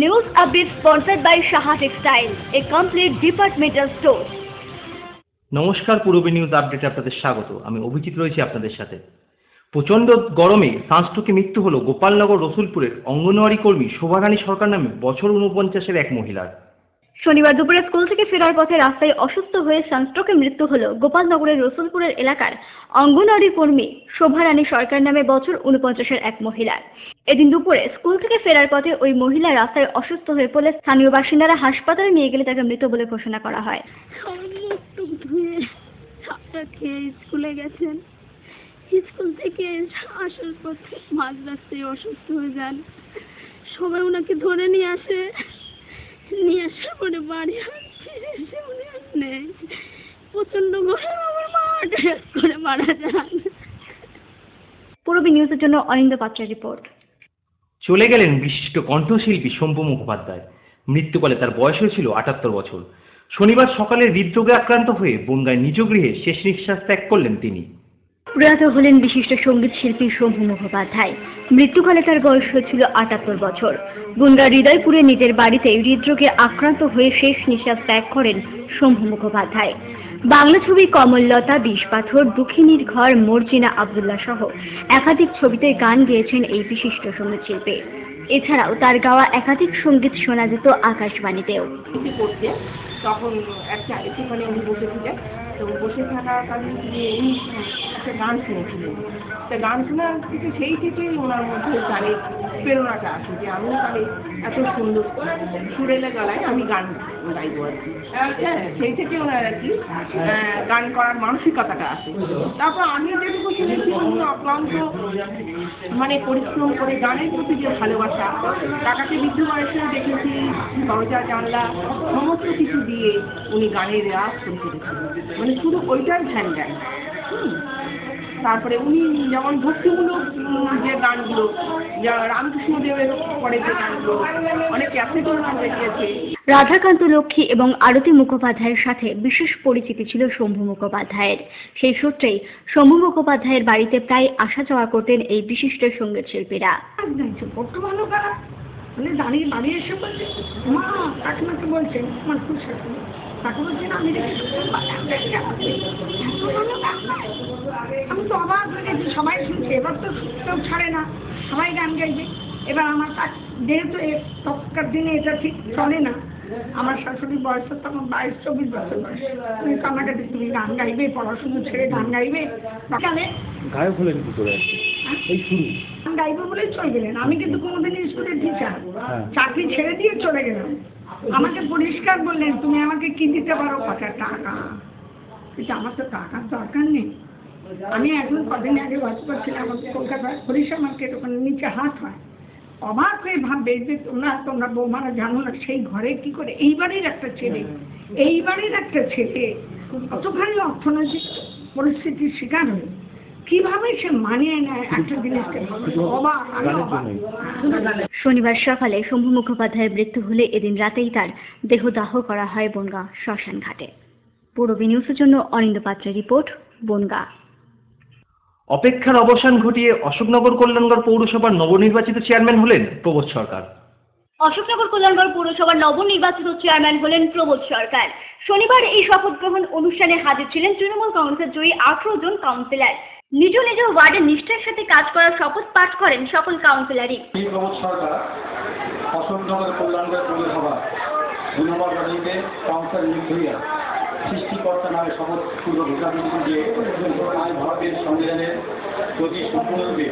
News update sponsored by Shaha Textile, a complete departmental store. নমস্কার, পূর্বী news আপডেটে আপনাদের স্বাগত। আমি অভিজিৎ রয়েছি আপনাদের সাথে। প্রচণ্ড গরমে সানস্ট্রোকে মৃত্যু হলো গোপালনগর রসুলপুরের অঙ্গনওয়াড়ি কর্মী শোভারানী সরকার নামে বছর ৪৯-এর এক মহিলার। শনিবার দুপুরে স্কুল থেকে ফেরার পথে রাস্তায় অসুস্থ হয়ে সানস্ট্রোকে মৃত্যু হলো গোপালনগরের রসুলপুরের এলাকার অঙ্গনওয়াড়ি কর্মী শোভারানী সরকার নামে বছর ৪৯-এর এক মহিলার। এদিন দুপুরে স্কুল থেকে ফেরার পথে ওই মহিলা রাস্তায় অসুস্থ হয়ে পড়লে স্থানীয় বাসিন্দারা হাসপাতালে নিয়ে গেলে তাকে মৃত বলে ঘোষণা করা হয়। স্কুলে গেছেন, স্কুল থেকে আসার পথে মাঝ রাস্তায় অসুস্থ হয়ে যান। সবাই ওনাকে ধরে নিয়ে আসার পরে বাড়ি এসে উনি আর নেই। প্রচন্ড গরম, আমার মা অ্যাটাক করে মারা যান। পূর্বী নিউজের জন্য অনিন্দ পাত্রের রিপোর্ট। চলে গেলেন বিশিষ্ট কণ্ঠশিল্পী শম্ভু মুখোপাধ্যায়। মৃত্যুকালে তার বয়স হয়েছিল ৭৮ বছর। শনিবার সকালে হৃদরোগে আক্রান্ত হয়ে বনগাঁয় নিজ গৃহে শেষ নিঃশ্বাস ত্যাগ করলেন তিনি। প্রয়াত হলেন বিশিষ্ট সঙ্গীত শিল্পী শম্ভু মুখোপাধ্যায়। মৃত্যুকালে তার বয়স হয়েছিল ৭৮ বছর। বনগাঁ হৃদয়পুরে নিজের বাড়িতে হৃদরোগে আক্রান্ত হয়ে শেষ নিঃশ্বাস ত্যাগ করেন শম্ভু মুখোপাধ্যায়। বাংলা ছবি কমললতা, বিষপাথর, দুঃখিনীর ঘর, মর্জিনা আব্দুল্লাহ সহ একাধিক ছবিতে গান গেয়েছেন এই বিশিষ্ট সঙ্গীত শিল্পী। এছাড়াও তার গাওয়া একাধিক সঙ্গীত শোনা যেত আকাশবাণীতেও। তখন একটুখানি উনি বসেছিলেন, তো বসে থাকাকালীন উনি একটা গান শুনেছিলেন। তা গান শোনার থেকে সেই থেকেই ওনার মধ্যে গানের প্রেরণাটা আসে যে আমি তাহলে এত সুন্দর সুরেলা গলায় আমি গান গাইব আর কি। হ্যাঁ, সেই থেকে ওনার আর কি গান করার মানসিকতাটা আসে। তারপর আমি যেটুকু শুনেছি উনি অক্লান্ত মানে পরিশ্রম করে গানের প্রতি যে ভালোবাসা, টাকাকে বৃদ্ধ বয়সেও দেখেছি দরজা জানলা সমস্ত কিছু দিয়ে উনি গানের রেওয়াজ শুরু করেছিলেন, মানে শুধু ওইটার ধ্যান দেন। তারপরে উনি যেমন ভক্তিমূলক যে গানগুলো, রামকৃষ্ণদেবের পরে যে গানগুলো অনেক ক্যাসেটও গান বেরিয়েছে। রাধাকান্ত লক্ষ্মী এবং আরতি মুখোপাধ্যায়ের সাথে বিশেষ পরিচিতি ছিল শম্ভু মুখোপাধ্যায়ের। সেই সূত্রেই শম্ভু মুখোপাধ্যায়ের বাড়িতে প্রায় আসা যাওয়া করতেন এই বিশিষ্ট সঙ্গীত শিল্পীরা। দাঁড়িয়ে বাড়ি এসে বলছে, মা কাকিমাকে বলছে, আমার খুব শাশুড়ি তাকে বলছেন আমি তো অবাক হয়ে গেছি। সবাই শুনছে, এবার তো কেউ ছাড়ে না, সবাই গান গাইবে। এবার আমার যেহেতু তখনকার দিনে এটা ঠিক চলে না, আমার শাশুড়ির বয়স তখন ২২-২৪ বছর বয়স। তুমি কান্নাকাটি, তুমি গান গাইবে, পড়াশুনো ছেড়ে গান গাইবে। গায়ক হলেন কি করে? এই শুরু গান গাইবে বলেই চলে গেলেন। আমি কিন্তু কোনোদিন স্কুলের টিচার, চাকরি ছেড়ে দিয়ে চলে গেলাম। আমাকে পরিষ্কার বললেন, তুমি আমাকে কি দিতে পারো? টাকা। কিন্তু আমার তো টাকার দরকার নেই। আমি এখন কদিন আগে বাস করছিলাম আমাদের কলকাতায় হরিষা মার্কেট, ওখানে নিচে হাট হয়। অবাক হয়ে ভাববে যে তোমরা বৌমারা জানো না, সেই ঘরে কি করে এইবারের একটা ছেলে কতখানি অর্থনৈতিক পরিস্থিতির শিকার হয়ে কিভাবে সে মানিয়ে নেয় একটা জিনিসকে। শনিবার সকালে শম্ভু মুখোপাধ্যায়ের মৃত্যু হলে এদিন রাতেই তার দেহদাহ করা হয় বনগাঁ শ্মশান ঘাটে। পূর্বী নিউজের জন্য অনিন্দ পাত্রের রিপোর্ট, বনগাঁ। অপেক্ষার অবসান ঘটিয়ে অশোকনগর কল্যাণগড় পৌরসভার নবনির্বাচিত চেয়ারম্যান হলেন প্রবোধ সরকার। অশোকনগর কল্যাণগড় পৌরসভার নবনির্বাচিত চেয়ারম্যান হলেন প্রবোধ সরকার। শনিবার এই শপথ গ্রহণ অনুষ্ঠানে হাজির ছিলেন তৃণমূল কংগ্রেসের জয়ী ১৮ জন কাউন্সিলর। নিজ নিজ ওয়ার্ডে নিষ্ঠার সাথে কাজ করার শপথ পাঠ করেন সকল কাউন্সিলরই। প্রবোধ সরকার অশোকনগর কল্যাণগড় পৌরসভা ২ নম্বর ওয়ার্ডে কাউন্সিলর নিযুক্ত হইয়া সৃষ্টিকর্তা নামে শপথ পূর্ব ঘোষণা করেছেন যে আমি ভারতের সংবিধানের প্রতি সম্পূর্ণরূপে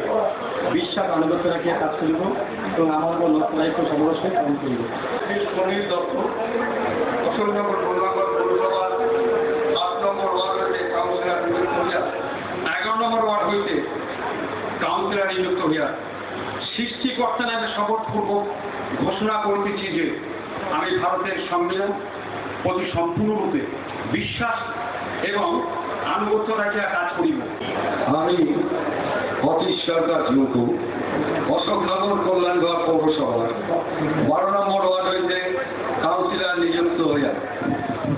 বিশ্বাস আনুগত্য রাখিয়া কাজ করিব এবং আমার উপর দায়িত্ব সমরসে পালন করিব। সুনীল দত্ত অশোকনগর কল্যাণগড় পৌরসভার ৮ নম্বর ওয়ার্ড হইতে কাউন্সিলর নিযুক্ত হইয়া ১১ নম্বর ওয়ার্ড হইতে কাউন্সিলর নিযুক্ত হইয়া সৃষ্টিকর্তা নামে শপথপূর্বক ঘোষণা করিতেছি যে আমি ভারতের সংবিধান প্রতি সম্পূর্ণরূপে বিশ্বাস এবং আনুগত্য রাখিয়া কাজ করিব। আমি অতীশ সরকার ঝুঁকু অশোকনগর কল্যাণগড় পৌরসভার ১২ নম্বর ওয়ার্ড হইতে কাউন্সিলর নিযুক্ত হইয়া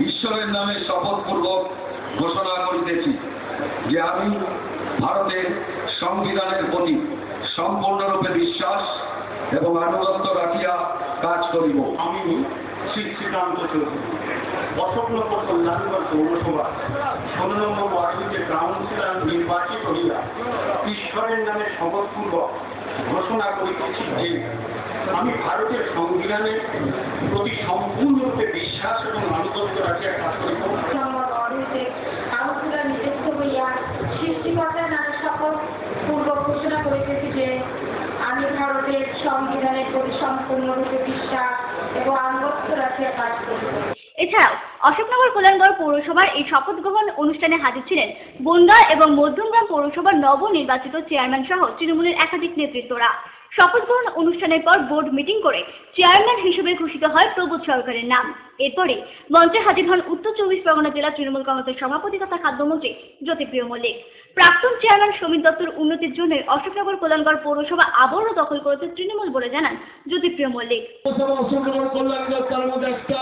ঈশ্বরের নামে শপথপূর্বক ঘোষণা করিতেছি যে আমি ভারতের সংবিধানের প্রতি সম্পূর্ণরূপে বিশ্বাস এবং আনুগত্য রাখিয়া কাজ করিব। আমি শ্রী শ্রীকান্ত চৌধুরী অশোকনগর কল্যাণগড় পৌরসভা 16 নম্বর ওয়ার্ডে কাউন্সিলর নির্বাচিত হইয়া ঈশ্বরের নামে শপথপূর্বক ঘোষণা করিতেছি যে আমি ভারতের সংবিধানের প্রতি সম্পূর্ণরূপে বিশ্বাস এবং আনুগত্য রাখিয়া কাজ করিব। কাউন্সিলর নিযুক্ত হইয়া সৃষ্টিকর্তার নামে শপথ পূর্বক ঘোষণা করিতেছি যে আমি ভারতের সংবিধানের প্রতি সম্পূর্ণরূপে বিশ্বাস এবং আনুগত্য রাখিয়া কাজ করিব। এছাড়াও অশোকনগর কল্যাণগড় পৌরসভার এই শপথ গ্রহণ অনুষ্ঠানে হাজির ছিলেন বনগাঁ এবং মধ্যমগ্রাম পৌরসভার নবনির্বাচিত চেয়ারম্যান সহ তৃণমূলের একাধিক নেতৃত্বরা। শপথ গ্রহণ অনুষ্ঠানের পর বোর্ড মিটিং করে চেয়ারম্যান হিসেবে ঘোষিত হয় প্রবোধ সরকারের নাম। এরপরে মঞ্চে হাজির হন উত্তর 24 পরগনা জেলা তৃণমূল কংগ্রেসের সভাপতি তথা খাদ্যমন্ত্রী জ্যোতিপ্রিয় মল্লিক। প্রাক্তন চেয়ারম্যান সমীর দত্তর উন্নতির জন্য অশোকনগর কল্যাণগড় পৌরসভা আবারও দখল করেছে তৃণমূল বলে জানান জ্যোতিপ্রিয় মল্লিক। অশোকনগর কল্যাণগড় তার মধ্যে একটা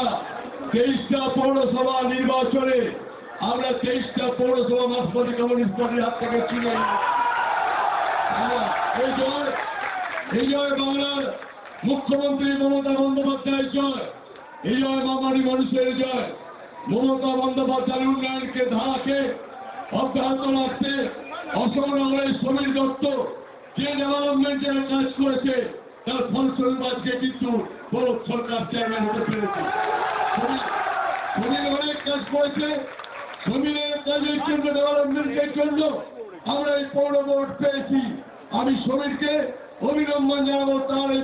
23টা পৌরসভা নির্বাচনে আমরা 23টা পৌরসভা মার্ক্সবাদী কমিউনিস্ট পার্টির হাত থেকে ছিলাম। এই জয় বাংলার মুখ্যমন্ত্রী মমতা বন্দ্যোপাধ্যায়ের জয়, এই জয় বাঙালি মানুষের জয়। মমতা বন্দ্যোপাধ্যায়ের উন্নয়নকে ধারাকে অব্যাহত রাখতে অশোকনগরের সমীর দত্ত যে ডেভেলপমেন্টের কাজ করেছে তার ফলস্বরূপ আজকে কিন্তু প্রবোধ সরকার চেয়ারম্যান হতে পেরেছে। সমীর অনেক কাজ করেছে, সমীরের কাজের জন্য ডেভেলপমেন্টের জন্য আমরা এই পৌর বোর্ড পেয়েছি। আমি সমীরকে অভিনন্দন জানাবো, তার এই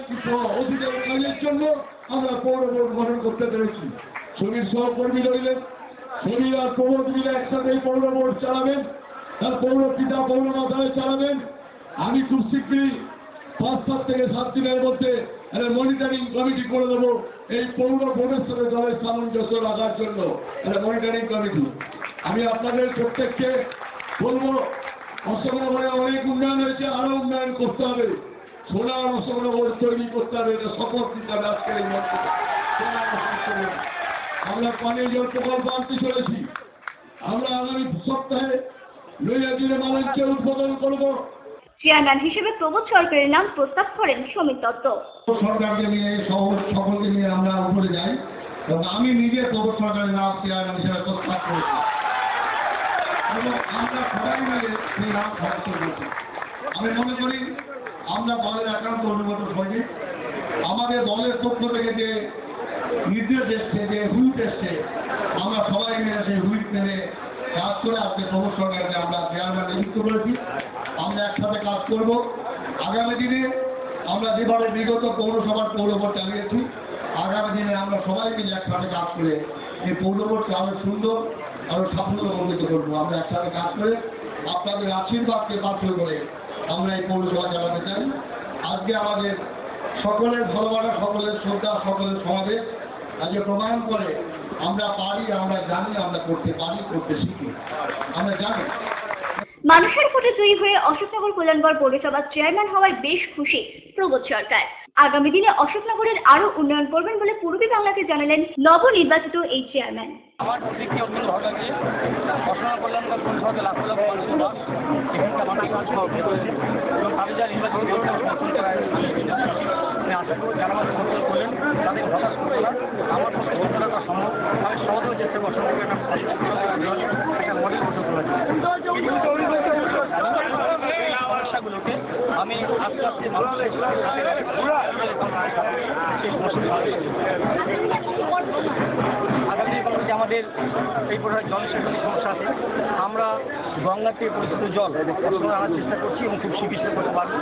অধিকার কাজের জন্য আমরা পৌর বোর্ড গঠন করতে পেরেছি। সমীর সহকর্মী রইলেন, সমীর আর প্রবোধ মিলে একসাথে এই পৌর বোর্ড চালাবেন, তার পৌর পিতা পৌর মাথায় চালাবেন। আমি খুব শীঘ্রই 5 থেকে 7 দিনের মধ্যে একটা মনিটরিং কমিটি করে দেবো এই পৌর বোর্ডের সাথে দলের সামঞ্জস্য রাখার জন্য একটা মনিটরিং কমিটি। আমি আপনাদের প্রত্যেককে বলবো অশোকনগরে অনেক উন্নয়ন হয়েছে, আরো উন্নয়ন করতে হবে। সোনার অশোকনগর তৈরি করতে হবে, এটা শপথ দিতে হবে আজকের এই মঞ্চে। আমরা পানীয় জল প্রকল্প আনতে চলেছি। আমরা আগামী সপ্তাহে নৈহাটির মালঞ্চে উদ্বোধন করব। চেয়ারম্যান হিসেবে প্রবোধ সরকারের নাম প্রস্তাব করেন সমীর দত্ত। সরকারকে নিয়ে সকলকে নিয়ে আমরা উপরে যাই এবং আমি নিজে প্রবোধ সরকারের নাম চেয়ারম্যান হিসেবে প্রস্তাব করেছি এবং আমরা সবাই মিলে সেই নাম সমর্থন করছি। আমি মনে করি আমরা দলের একান্ত অনুগত সঙ্গে আমাদের দলের পক্ষ থেকে যে নির্দেশ এসছে, যে হুইপ এসছে, আমরা সবাই মিলে সেই হুইপ মেনে কাজ করে আজকে প্রবোধ সরকারকে আমরা চেয়ারম্যান নিযুক্ত করেছি। আমরা একসাথে কাজ করব। আগামী দিনে আমরা যেভাবে বিগত পৌরসভার পৌরবোর্ড চালিয়েছি, আগামী দিনে আমরা সবাই মিলে একসাথে কাজ করে এই পৌরবোর্ডকে আরো সুন্দর, আরো সাফল্যমণ্ডিত করবো। আমরা একসাথে কাজ করে আপনাদের আশীর্বাদকে পাত্র করে আমরা এই পৌরসভা চালাতে চাই। আজকে আমাদের সকলের ভালোবাসা, সকলের শ্রদ্ধা, সকলের সমাবেশ আজকে প্রমাণ করে আমরা পারি, আমরা জানি, আমরা করতে পারি, করতে শিখি, আমরা জানি। মানুষের ভোটে জয়ী হয়ে অশোকনগর কল্যাণগড় পৌরসভার চেয়ারম্যান হওয়ায় বেশ খুশি প্রবোধ সরকার। আগামী দিনে অশোকনগরের আরো উন্নয়ন করবেন বলে পূর্বী বাংলাকে জানালেন নবনির্বাচিত এই চেয়ারম্যান। আমার দিকটি অত্যন্ত ভালো লাগছে। অশোকনগর কল্যাণগড় পৌরসভাতে লাখ লাখ মানুষের বাস, এখানকার মানুষের কাজ সহযোগিতা করেছে এবং তাদের যারা নির্বাচন করবেন আমি আশা করি যারা আমাদের ভোট করলেন তাদের হতাশ করবো না। আমার পক্ষে ভোট করা সম্ভব। আমি সহজেও চেষ্টা করব অশোকনগরকে একটা মডেল গঠন করার জন্য। সমস্যাগুলোকে আমি আস্তে আস্তে মানুষের আগামী দিনে আমাদের এই প্রকার জলসেচনের সমস্যা আছে। আমরা গঙ্গা থেকে পরিচিত জল আনার চেষ্টা করছি এবং খুব চিকিৎসা করতে পারবো।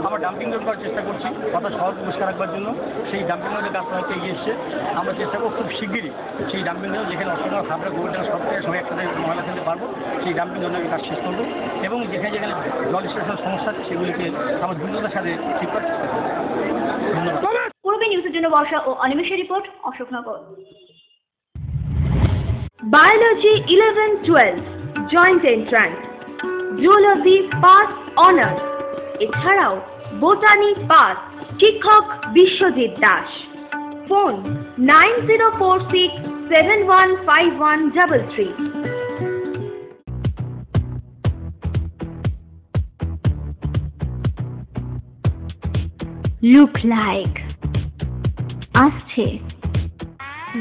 আমরা ডাম্পিং রোড করার চেষ্টা করছি অর্থাৎ শহর পরিষ্কার রাখবার জন্য। সেই ডাম্পিং রোডের কাজটা হয়তো এগিয়ে এসছে। আমরা চেষ্টা করবো খুব শিগগিরই সেই ডাম্পিং রোড যেখানে অসংখ্য খাবার গোবরটা সব থেকে সবাই একসাথে ময়লা ফেলতে পারবো, সেই ডাম্পিং রোডের কাজ শেষ করবো এবং যেখানে যেখানে জল স্টেশনের সমস্যা আছে সেগুলিকে আমরা দ্রুততার সাথে ঠিক করার চেষ্টা করবো। ধন্যবাদ। পূর্বী নিউজের জন্য বর্ষা ও অনিমেষের report, Ashoknagar. Biology 11-12 Joint Entrance, Zoology Pass Honors, এছাড়াও বোটানি পাস, শিক্ষক Biswajit Das. Phone 9046715133। Look like আসছে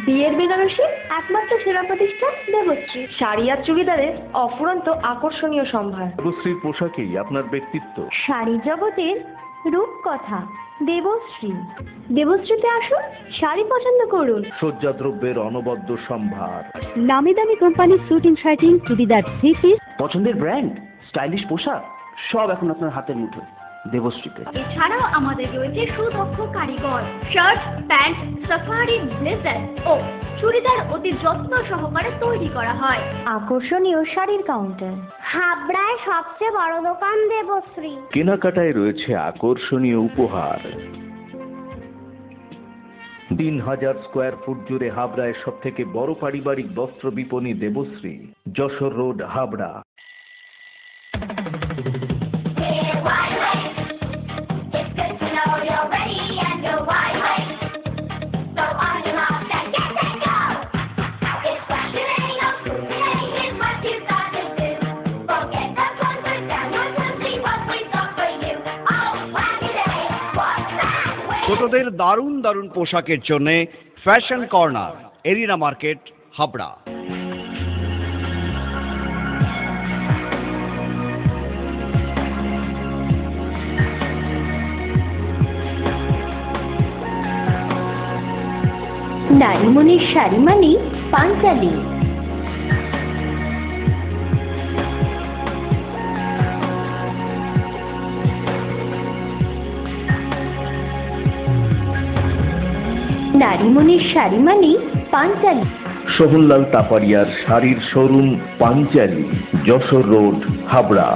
বিয়ের বেনারসি একমাত্র সেরা প্রতিষ্ঠান দেবশ্রী। শাড়ি আর চুড়িদারের অফুরন্ত আকর্ষণীয় সম্ভার। দেবশ্রীর পোশাকেই আপনার ব্যক্তিত্ব। শাড়ি জগতের রূপকথা দেবশ্রী। দেবশ্রীতে আসুন, শাড়ি পছন্দ করুন। সজ্জাদ্রব্যের অনবদ্য সম্ভার। নামি দামি কোম্পানির শুটিং শার্টিং, চুড়িদার, থ্রি পিস, পছন্দের ব্র্যান্ড, স্টাইলিশ পোশাক সব এখন আপনার হাতের মুঠোয় দেবশ্রীতে। এছাড়াও আমাদের রয়েছে সুদক্ষ কারিগর। শার্ট, প্যান্ট, সাফারি, ব্লেজার ও চুড়িদার অতি যত্ন সহকারে তৈরি করা হয়। আকর্ষণীয় শাড়ির কাউন্টার। হাবড়ায় সবচেয়ে বড় দোকান দেবশ্রী। কেনাকাটায় রয়েছে আকর্ষণীয় উপহার। 3000 স্কোয়ার ফুট জুড়ে হাবড়ায় সব থেকে বড় পারিবারিক বস্ত্র বিপণী দেবশ্রী, যশোর রোড, হাবড়া। ছোটদের দারুণ দারুণ পোশাকের জন্য fashion corner, arena market, Habra. নারীমণির শাড়ি মানে পাঞ্চালী। নারীমণির শাড়ি মানে পাঞ্চালী। সোহনলাল তাপারিয়ার শাড়ির শোরুম পাঞ্চালী, যশোর রোড, হাবড়া।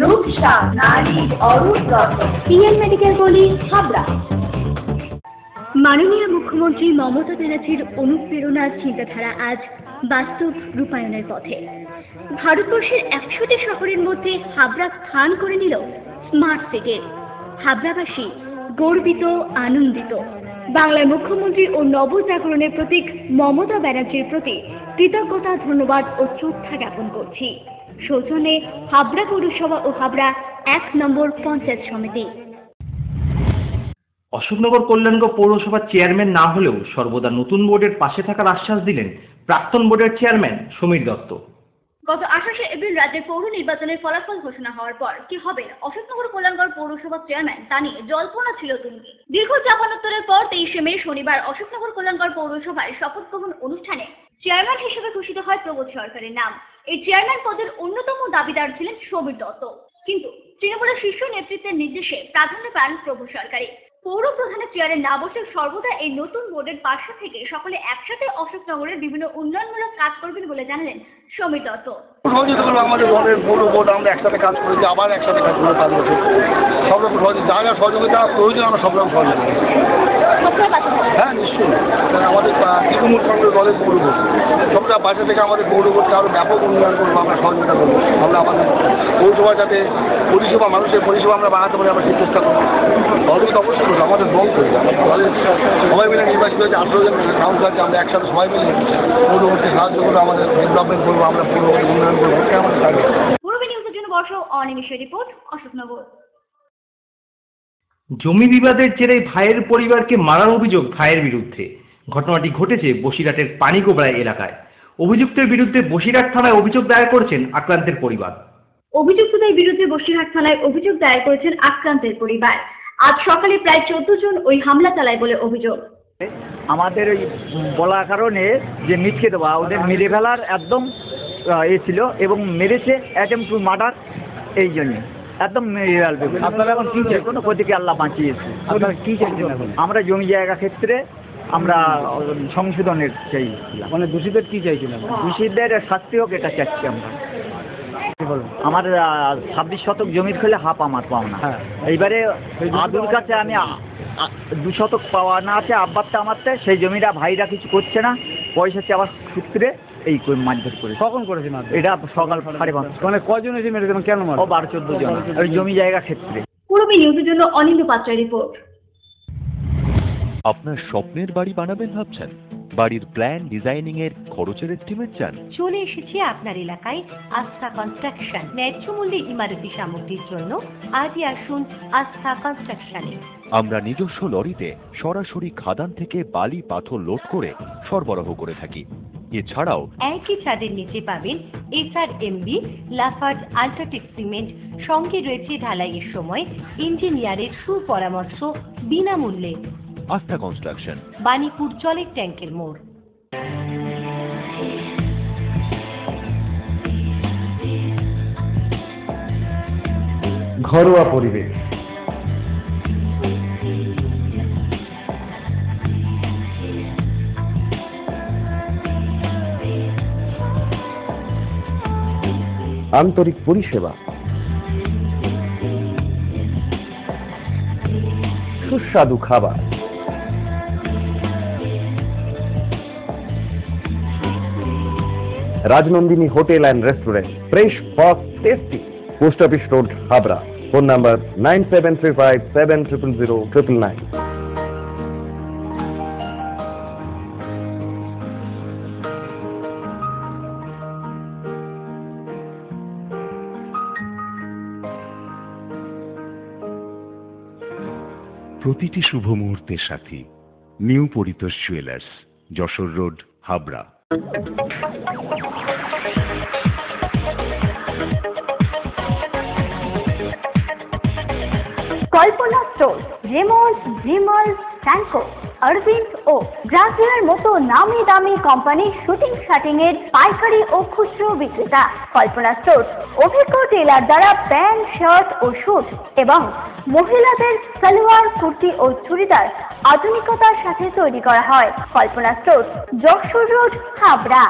রূপসা নারীর অরূপ রত্ন। PL medical college, Habra. মাননীয় মুখ্যমন্ত্রী মমতা ব্যানার্জির অনুপ্রেরণার চিন্তাধারা আজ বাস্তব রূপায়ণের পথে। ভারতবর্ষের 100টি শহরের মধ্যে হাবড়া স্থান করে নিল স্মার্ট সিটির। হাবড়াবাসী গর্বিত, আনন্দিত। বাংলার মুখ্যমন্ত্রী ও নবজাগরণের প্রতীক মমতা ব্যানার্জির প্রতি কৃতজ্ঞতা, ধন্যবাদ ও শ্রদ্ধা জ্ঞাপন করছি। সৌজন্যে হাবড়া পৌরসভা ও হাবড়া 1 নম্বর পঞ্চায়েত সমিতি। অশোকনগর কল্যাণগড় পৌরসভার চেয়ারম্যান না হলেও সর্বদা নতুন বোর্ডের পাশে থাকার আশ্বাস দিলেন প্রাক্তন বোর্ডের চেয়ারম্যান সমীর দত্ত। গত 28শে এপ্রিল রাজ্যের পৌর নির্বাচনের ফলাফল ঘোষণা হওয়ার পর কি হবেন অশোকনগর কল্যাণগড় পৌরসভার চেয়ারম্যান তা নিয়ে জল্পনা ছিল তুঙ্গে। দীর্ঘ চাপানোত্তরের পর 23শে মে শনিবার অশোকনগর কল্যাণগড় পৌরসভায় শপথ গ্রহণ অনুষ্ঠানে চেয়ারম্যান হিসেবে ঘোষিত হয় প্রবোধ সরকারের নাম। এই চেয়ারম্যান পদের অন্যতম দাবিদার ছিলেন সমীর দত্ত, কিন্তু তৃণমূলের শীর্ষ নেতৃত্বের নির্দেশে প্রাধান্য পান প্রবোধ সরকারই। পৌর প্রধানের চেয়ারে না বসে সর্বদা এই নতুন বোর্ডের পাশে থেকে সকলে একসাথে অশোকনগরের বিভিন্ন উন্নয়নমূলক কাজ করবেন বলে জানালেন সমীর দত্ত। সহযোগিতা আমাদের দলের পৌর বোর্ড, আমরা একসাথে কাজ করেছি, আবার একসাথে কাজ করে কাজ করছি। সব রকম সহযোগিতা, যা যা সহযোগিতা প্রয়োজন আমরা সব রকম সহযোগিতা। হ্যাঁ, নিশ্চয়ই। আমাদের তৃণমূল কংগ্রেস দলের পৌর বোর্ড, সবটা বাসা থেকে আমাদের পৌর বোর্ডকে আরও ব্যাপক উন্নয়ন করবো, আমরা সহযোগিতা করবো। আমরা আমাদের পৌরসভা যাতে পরিষেবা, মানুষের পরিষেবা আমরা বাড়াতে পারি, আমরা সেই চেষ্টা করবো। সহযোগিতা অবশ্যই করবো, আমাদের দল তৈরি, দলের সবাই মিলে নির্বাচিত হয়েছে 18 জন কাউন্সিলর আছে, আমরা একসাথে সবাই মিলে পৌর বোর্ডকে সাহায্য করবো, আমাদের ডেভেলপমেন্ট করবো, আমরা পৌর বোর্ডের উন্নয়ন করবো, এটাই আমাদের টার্গেট। পূর্ব নিউজের জন্য বর্ষ অনিমেষের রিপোর্ট, অশোকনগর। জমি বিবাদের জেরে ভাইয়ের পরিবারকে মারার অভিযোগ ভাইয়ের বিরুদ্ধে। ঘটনাটি ঘটেছে বসিরহাটের পানিগোবরা এলাকায়। অভিযুক্তের বিরুদ্ধে বসিরহাট থানায় অভিযোগ দায়ের করেছেন আক্রান্তের পরিবার। অভিযুক্তদের বিরুদ্ধে বসিরহাট থানায় অভিযোগ দায়ের করেছেন আক্রান্তের পরিবার। আজ সকালে প্রায় 14 জন ওই হামলা চালায় বলে অভিযোগ। আমাদের ওই বলার কারণে যে মিটকে দেওয়া, ওদের মেরে ফেলার একদম ছিল এবং মেরেছে অ্যাটেম্প টু মার্ডার, এই জন্যে একদম মেরে ফেলবে। আপনারা এখন কী চাই? কোনো প্রতিকে আল্লাহ বাঁচিয়েছে। আপনারা কী চাইছেন? আমরা জমি জায়গা ক্ষেত্রে আমরা সংশোধনের চাই। মানে দোষীদের কী চাইছিলাম? দোষীদের শাস্তি হোক, এটা চাচ্ছি আমরা। আমার 26 শতক জমির খেলে হাফ আমার পাওনা। এইবারে আদুর কাছে আমি 2 শতক পাওয়া না আছে, আব্বারটা আমারটা, সেই জমিটা ভাইরা কিছু করছে না, পয়সা চাওয়ার সূত্রে এই মারধর করে। কখন করেছে মারধর? এটা সকাল 5:30। মানে কজন এসে মেরেছে, মানে কেন মারছে? ও 12-14 জন, ওই জমি জায়গা ক্ষেত্রে। পূর্বী নিউজের জন্য অনিন্দ পাত্রের রিপোর্ট। আপনার স্বপ্নের বাড়ি বানাবেন ভাবছেন? বাড়ির প্ল্যান ডিজাইনিং এর খরচের এস্টিমেট চান? চলে এসেছে আপনার এলাকায় আস্থা কনস্ট্রাকশন। ন্যায্য মূল্যে ইমারতি সামগ্রীর জন্য আজই আসুন আস্থা কনস্ট্রাকশনে। আমরা নিজস্ব লরিতে সরাসরি খাদান থেকে বালি পাথর লোড করে সরবরাহ করে থাকি। এছাড়াও একই ছাদের নিচে পাবেন SRMB, লাফার্জ, আল্ট্রাটেক সিমেন্ট। সঙ্গে রয়েছে ঢালাইয়ের সময় ইঞ্জিনিয়ারের সুপরামর্শ বিনামূল্যে। আস্থা কনস্ট্রাকশন, বাণীপুর জলের ট্যাঙ্কের মোড়। ঘরোয়া পরিবেশ, আন্তরিক পরিষেবা, সুস্বাদু খাবার, Rajnandini hotel and restaurant, fresh, fast, tasty. Post office road, Habra. Phone number 9735700999। প্রতিটি শুভ মুহূর্তের সাথী new Paritosh jewellers, Jessore road, Habra. Kalpana store, Raymonds, Vimal, Sanco, Arvind ও গ্রাসিয়ার মতো নামি দামি কোম্পানির শুটিং শাটিং এর পাইকারি ও খুচরো বিক্রেতা। কল্পনা স্টোর অভিজ্ঞ টেলার দ্বারা প্যান্ট, শার্ট ও স্যুট এবং মহিলাদের সালোয়ার, কুর্তি ও চুড়িদার আধুনিকতার সাথে তৈরি করা হয়। Kalpana store, Jessore road, Habra.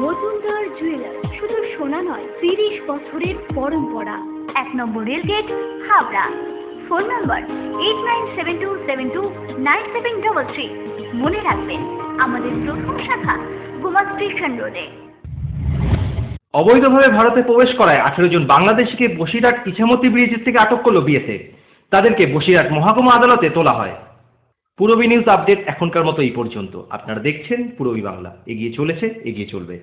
Majumdar jewellers, শুধু সোনা নয়, 30 বছরের পরম্পরা। 1 নম্বর রেলগেট, হাবড়া। Phone number 8972729733। মনে রাখবেন, আমাদের প্রথম শাখা গোমা স্টেশন রোডে। অবৈধভাবে ভারতে প্রবেশ করায় 18 জন বাংলাদেশিকে বসিরহাট ইছামতি ব্রিজের থেকে আটক করল বিএসএফ। তাদেরকে বসিরহাট মহকুমা আদালতে তোলা হয়। পূরবী নিউজ আপডেট এখনকার মতো এই পর্যন্ত। আপনারা দেখছেন পূরবী বাংলা। এগিয়ে চলেছে, এগিয়ে চলবে।